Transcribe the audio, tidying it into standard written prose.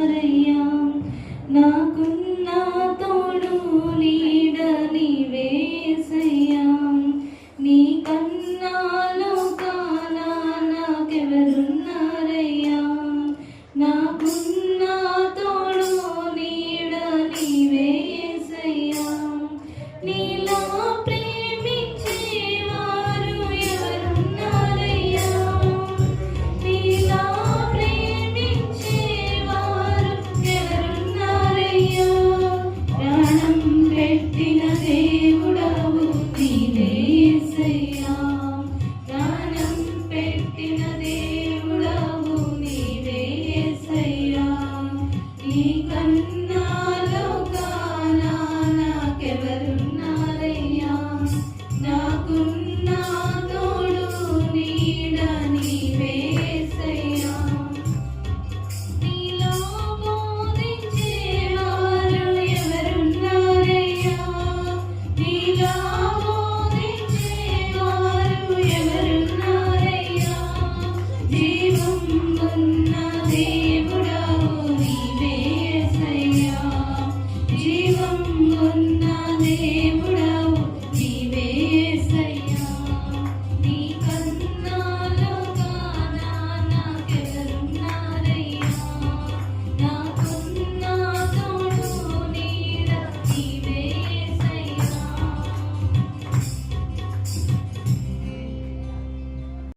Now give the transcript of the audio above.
ఎవరున్నారయ్యా నాకున్న తోడు నీడ నీవేసయ్యా నీ కన్నా లోకాన నాకెవరున్నారయ్యా నాకున్న తోడు నీడ నీవేసయ్యా నీలా ప్రేమించేవారు ఎవరున్నారయ్యా నీలా ప్రేమించేవారు ఎవరున్నారయ్యా ప్రాణం పెట్టిన దేవుడవు నీవేసయ్యా ప్రాణం పెట్టిన దేవుడవు నీవేసయ్యా నీ కన్నా లోకాన నాకెవరున్నారయ్యా నాకున్న తోడు నీడ నీవేసయ్యా నీలో బోధించేవారు ఎవరున్నారయ్యా నీలో బోధించేవారు ఎవరున్నారయ్యా జీవం ఉన్న దేవుడవు నీవేసయ్యా జీవం ఉన్న